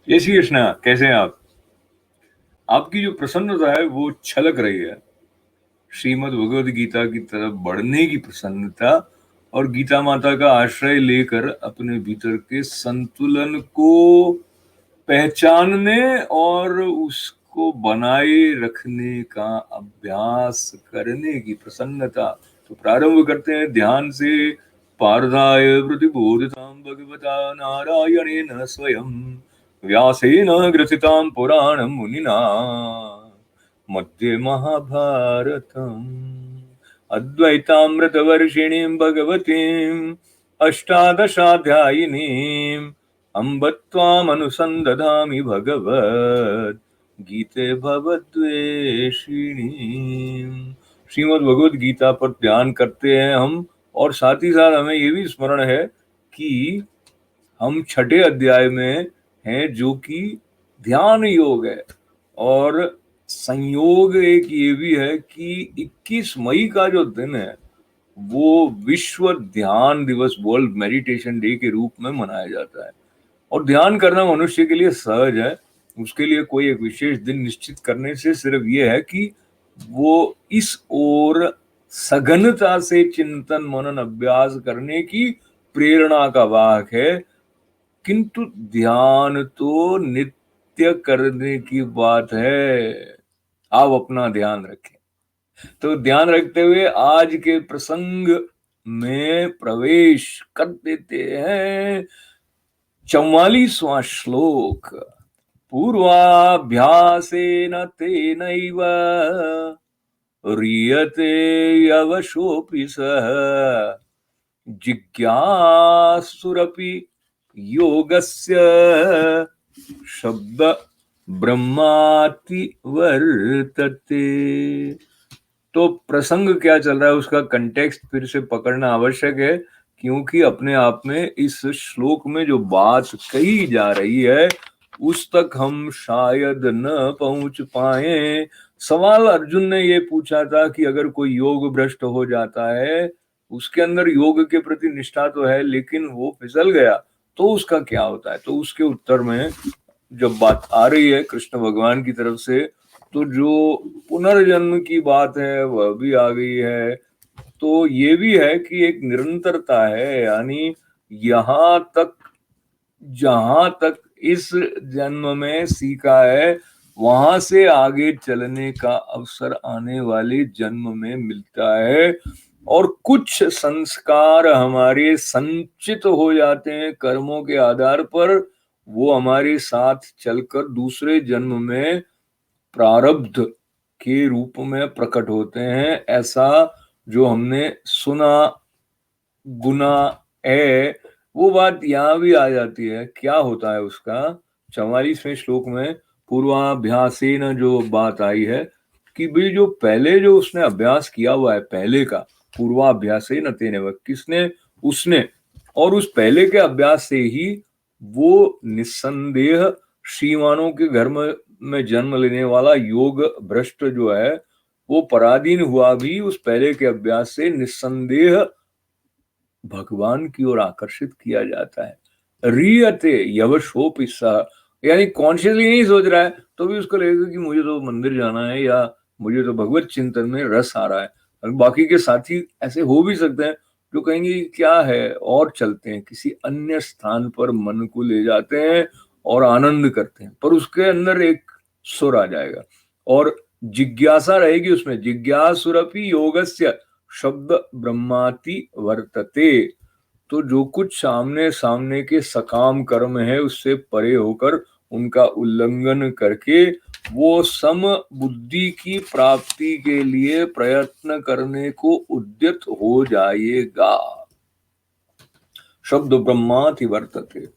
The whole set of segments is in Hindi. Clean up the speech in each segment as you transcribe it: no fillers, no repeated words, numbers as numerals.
जय श्री कृष्णा। कैसे हैं आप? आपकी जो प्रसन्नता है वो छलक रही है। श्रीमद् भगवद गीता की तरफ बढ़ने की प्रसन्नता और गीता माता का आश्रय लेकर अपने भीतर के संतुलन को पहचानने और उसको बनाए रखने का अभ्यास करने की प्रसन्नता। तो प्रारंभ करते हैं ध्यान से। पार्थाय प्रतिबोधितां भगवता नारायणेन स्वयं व्यासेन ग्रथितां पुराणं मुनिना मध्ये महाभारतम् अद्वैतामृतवर्षिणीं भगवतीम् अष्टादशाध्यायिनीम् अम्ब त्वामनुसन्दधामि भगवद् गीते भवद्वेषिणीम्। श्रीमद् भगवद गीता पर ध्यान करते हैं हम, और साथ ही साथ हमें ये भी स्मरण है कि हम छठे अध्याय में हैं, जो कि ध्यान योग है। और संयोग एक ये भी है कि 21 मई का जो दिन है वो विश्व ध्यान दिवस, वर्ल्ड मेडिटेशन डे के रूप में मनाया जाता है। और ध्यान करना मनुष्य के लिए सहज है। उसके लिए कोई एक विशेष दिन निश्चित करने से सिर्फ ये है कि वो इस ओर सघनता से चिंतन मनन अभ्यास करने की प्रेरणा का वाहक है। किंतु ध्यान तो नित्य करने की बात है। आप अपना ध्यान रखें। तो ध्यान रखते हुए आज के प्रसंग में प्रवेश कर देते हैं। 44वां श्लोक। पूर्वाभ्यासेन तेनैव ह्रियते यवशोऽपि सः जिज्ञासुरपि योगस्य शब्द ब्रह्माति वर्तते। तो प्रसंग क्या चल रहा है उसका कंटेक्स्ट फिर से पकड़ना आवश्यक है, क्योंकि अपने आप में इस श्लोक में जो बात कही जा रही है उस तक हम शायद न पहुंच पाए। सवाल अर्जुन ने ये पूछा था कि अगर कोई योग भ्रष्ट हो जाता है, उसके अंदर योग के प्रति निष्ठा तो है लेकिन वो फिसल गया, तो उसका क्या होता है। तो उसके उत्तर में जब बात आ रही है कृष्ण भगवान की तरफ से, तो जो पुनर्जन्म की बात है वह भी आ गई है। तो ये भी है कि एक निरंतरता है, यानी यहां तक जहां तक इस जन्म में सीखा है वहां से आगे चलने का अवसर आने वाले जन्म में मिलता है। और कुछ संस्कार हमारे संचित हो जाते हैं कर्मों के आधार पर, वो हमारे साथ चलकर दूसरे जन्म में प्रारब्ध के रूप में प्रकट होते हैं। ऐसा जो हमने सुना गुना है, वो बात यहाँ भी आ जाती है। क्या होता है उसका? 44वें श्लोक में पूर्वाभ्यासेन जो बात आई है कि भाई जो पहले जो उसने अभ्यास किया हुआ है, पहले का पूर्वाभ्यासेन तेनेव, किसने? उसने। और उस पहले के अभ्यास से ही वो निस्संदेह श्रीमानों के घर में जन्म लेने वाला योग भ्रष्ट जो है वो पराधीन हुआ भी उस पहले के अभ्यास से निस्संदेह भगवान की ओर आकर्षित किया जाता है। रियते यवशोपि सः, यानी कॉन्शियसली नहीं सोच रहा है तो भी उसको लगेगा कि मुझे तो मंदिर जाना है या मुझे तो भगवत चिंतन में रस आ रहा है। और बाकी के साथी ऐसे हो भी सकते हैं जो कहेंगे कि क्या है, और चलते हैं किसी अन्य स्थान पर, मन को ले जाते हैं और आनंद करते हैं, पर उसके अंदर एक सुर आ जाएगा और जिज्ञासा रहेगी उसमें। जिज्ञासुरपि योगस्य शब्द ब्रह्माति वर्तते। तो जो कुछ सामने सामने के सकाम कर्म है उससे परे होकर उनका उल्लंघन करके वो सम बुद्धि की प्राप्ति के लिए प्रयत्न करने को उद्यत हो जाएगा। शब्द ब्रह्माति वर्तते।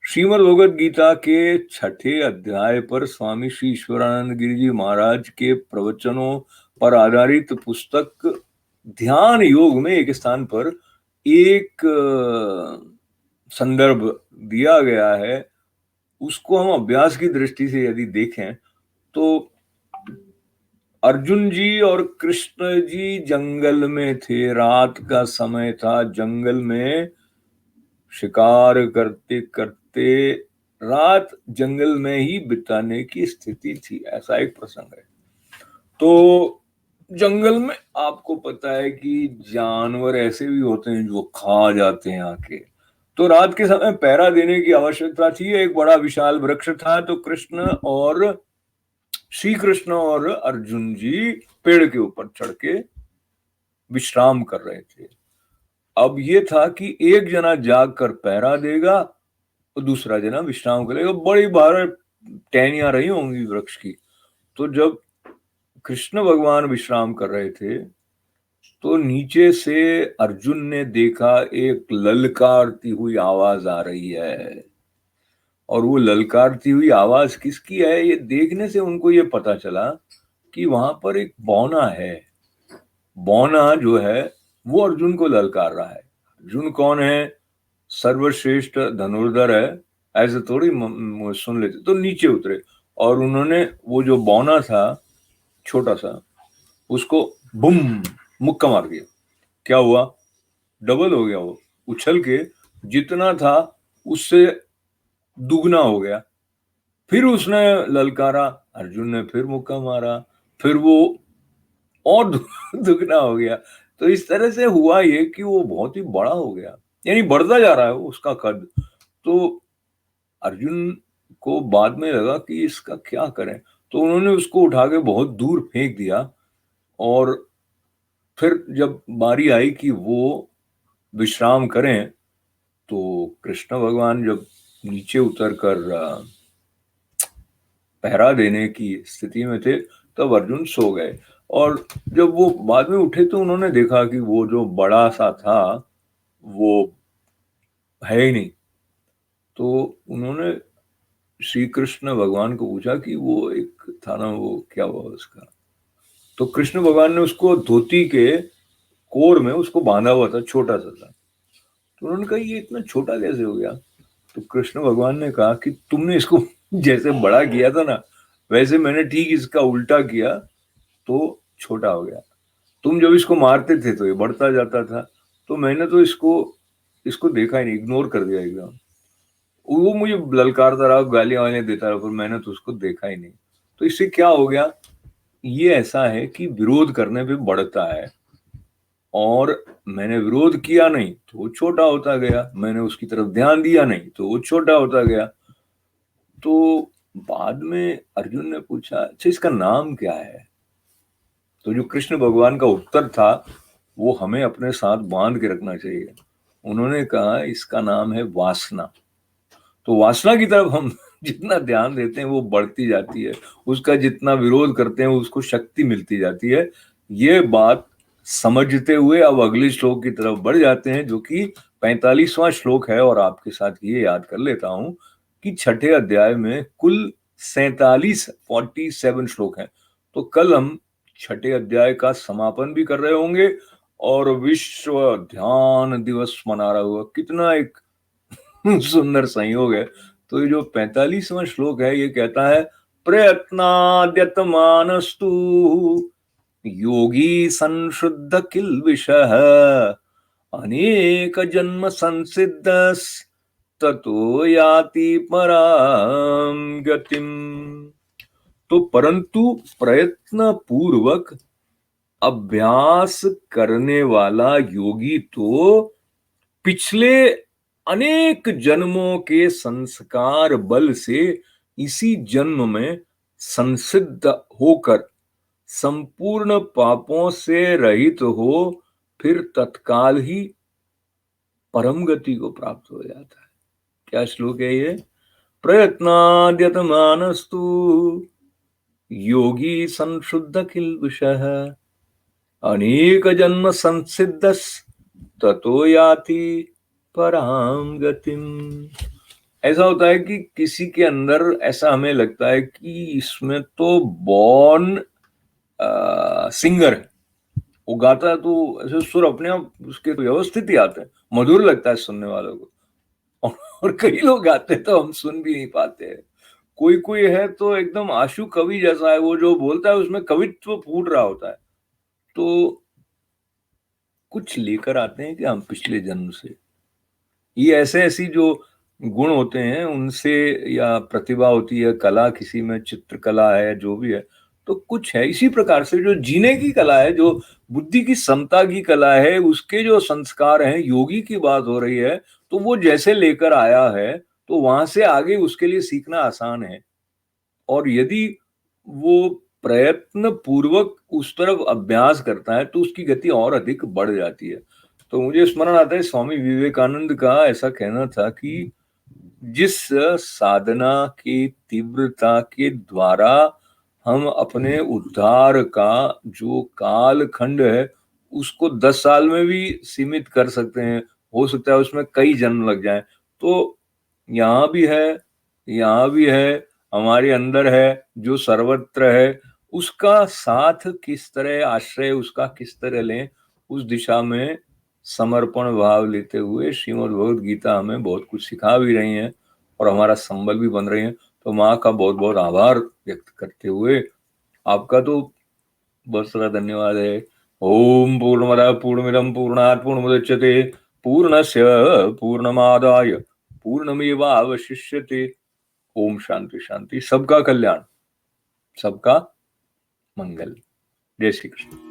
श्रीमद् भगवद गीता के छठे अध्याय पर स्वामी श्री ईश्वरानंद गिरि जी महाराज के प्रवचनों पर आधारित पुस्तक ध्यान योग में एक स्थान पर एक संदर्भ दिया गया है। उसको हम अभ्यास की दृष्टि से यदि देखें तो अर्जुन जी और कृष्ण जी जंगल में थे, रात का समय था, जंगल में शिकार करते करते रात जंगल में ही बिताने की स्थिति थी। ऐसा एक प्रसंग है। तो जंगल में आपको पता है कि जानवर ऐसे भी होते हैं जो खा जाते हैं आके। तो रात के समय पहरा देने की आवश्यकता थी। एक बड़ा विशाल वृक्ष था, तो श्री कृष्ण और अर्जुन जी पेड़ के ऊपर चढ़ के विश्राम कर रहे थे। अब ये था कि एक जना जाग कर पहरा देगा और दूसरा जना विश्राम करेगा। बड़ी बार टहनियां रही होंगी वृक्ष की। तो जब कृष्ण भगवान विश्राम कर रहे थे तो नीचे से अर्जुन ने देखा एक ललकारती हुई आवाज आ रही है। और वो ललकारती हुई आवाज किसकी है, ये देखने से उनको ये पता चला कि वहां पर एक बौना है। बौना जो है वो अर्जुन को ललकार रहा है। अर्जुन कौन है? सर्वश्रेष्ठ धनुर्धर है। ऐसे थोड़ी सुन लेते। तो नीचे उतरे और उन्होंने वो जो बौना था छोटा सा, उसको बुम मुक्का मार दिया। क्या हुआ? डबल हो गया। वो उछल के जितना था उससे दुगना हो गया। फिर उसने ललकारा, अर्जुन ने फिर मुक्का मारा, फिर वो और दुगना हो गया। तो इस तरह से हुआ ये कि वो बहुत ही बड़ा हो गया, यानी बढ़ता जा रहा है उसका कद। तो अर्जुन को बाद में लगा कि इसका क्या करें, तो उन्होंने उसको उठा के बहुत दूर फेंक दिया। और फिर जब बारी आई कि वो विश्राम करें, तो कृष्ण भगवान जब नीचे उतर कर पहरा देने की स्थिति में थे, तब अर्जुन सो गए। और जब वो बाद में उठे तो उन्होंने देखा कि वो जो बड़ा सा था वो है ही नहीं। तो उन्होंने श्री कृष्ण भगवान को पूछा कि वो एक था ना, वो क्या हुआ उसका? तो कृष्ण भगवान ने उसको धोती के कोर में उसको बांधा हुआ था, छोटा सा था। तो उन्होंने कहा ये इतना छोटा कैसे हो गया? तो कृष्ण भगवान ने कहा कि तुमने इसको जैसे बड़ा किया था ना, वैसे मैंने ठीक इसका उल्टा किया तो छोटा हो गया। तुम जब इसको मारते थे तो ये बढ़ता जाता था, तो मैंने तो इसको इसको देखा ही नहीं, इग्नोर कर दिया एकदम। वो मुझे ललकारता रहा, गालियां वालियां देता रहा, पर मैंने तो उसको देखा ही नहीं। तो इससे क्या हो गया? ये ऐसा है कि विरोध करने पे बढ़ता है। और मैंने विरोध किया नहीं तो वो छोटा होता गया, मैंने उसकी तरफ ध्यान दिया नहीं तो वो छोटा होता गया। तो बाद में अर्जुन ने पूछा, अच्छा इसका नाम क्या है? तो जो कृष्ण भगवान का उत्तर था वो हमें अपने साथ बांध के रखना चाहिए। उन्होंने कहा इसका नाम है वासना। तो वासना की तरफ हम जितना ध्यान देते हैं वो बढ़ती जाती है, उसका जितना विरोध करते हैं उसको शक्ति मिलती जाती है। ये बात समझते हुए अब अगले श्लोक की तरफ बढ़ जाते हैं, जो कि 45वां श्लोक है। और आपके साथ ये याद कर लेता हूं कि छठे अध्याय में कुल 47 श्लोक हैं। तो कल हम छठे अध्याय का समापन भी कर रहे होंगे और विश्व ध्यान दिवस मना रहा हुआ। कितना एक सुंदर संयोग है। तो ये जो 45वां श्लोक है ये कहता है, प्रयत्नाद्यतमानस्तु योगी संशुद्ध किल्बिषः अनेक जन्म संसिद्धस ततो याति पराम गतिम। तो परंतु प्रयत्न पूर्वक अभ्यास करने वाला योगी तो पिछले अनेक जन्मों के संस्कार बल से इसी जन्म में संसिद्ध होकर संपूर्ण पापों से रहित हो फिर तत्काल ही परम गति को प्राप्त हो जाता है। क्या श्लोक है ये? प्रयत्नाद्यतमानस्तु योगी संशुद्ध किल्बिषः अनेक जन्म संसिद्धस ततो याति पराम गतिम। ऐसा होता है कि किसी के अंदर ऐसा हमें लगता है कि इसमें तो बॉर्न सिंगर है, वो गाता है तो ऐसे सुर अपने आप उसके व्यवस्थित ही आते हैं, मधुर लगता है सुनने वालों को। और कई लोग गाते हैं तो हम सुन भी नहीं पाते हैं। कोई कोई है तो एकदम आशु कवि जैसा है, वो जो बोलता है उसमें कवित्व फूट रहा होता है। तो कुछ लेकर आते हैं कि हम पिछले जन्म से, ये ऐसे ऐसी जो गुण होते हैं उनसे, या प्रतिभा होती है, कला किसी में, चित्रकला है, जो भी है, तो कुछ है। इसी प्रकार से जो जीने की कला है, जो बुद्धि की समता की कला है, उसके जो संस्कार हैं, योगी की बात हो रही है, तो वो जैसे लेकर आया है तो वहां से आगे उसके लिए सीखना आसान है। और यदि वो प्रयत्न पूर्वक उस तरफ अभ्यास करता है तो उसकी गति और अधिक बढ़ जाती है। तो मुझे स्मरण आता है स्वामी विवेकानंद का ऐसा कहना था कि जिस साधना की तीव्रता के द्वारा हम अपने उद्धार का जो काल खंड है उसको 10 साल में भी सीमित कर सकते हैं, हो सकता है उसमें कई जन्म लग जाएं, तो यहाँ भी है, यहाँ भी है, हमारे अंदर है, जो सर्वत्र है, उसका साथ किस तरह, आश्रय उसका किस तरह लें, उस दिशा में समर्पण भाव लेते हुए श्रीमद् भगवद गीता हमें बहुत कुछ सिखा भी रही है और हमारा संबल भी बन रही है। तो माँ का बहुत बहुत आभार व्यक्त करते हुए आपका तो बहुत सारा धन्यवाद है। ओम पूर्णमदः पूर्णमिदं पूर्णात् पूर्णमुदच्यते पूर्णस्य पूर्णमादाय पूर्णमेवावशिष्यते। ओम शांति शांति। सबका कल्याण, सबका मंगल। जय श्री कृष्ण।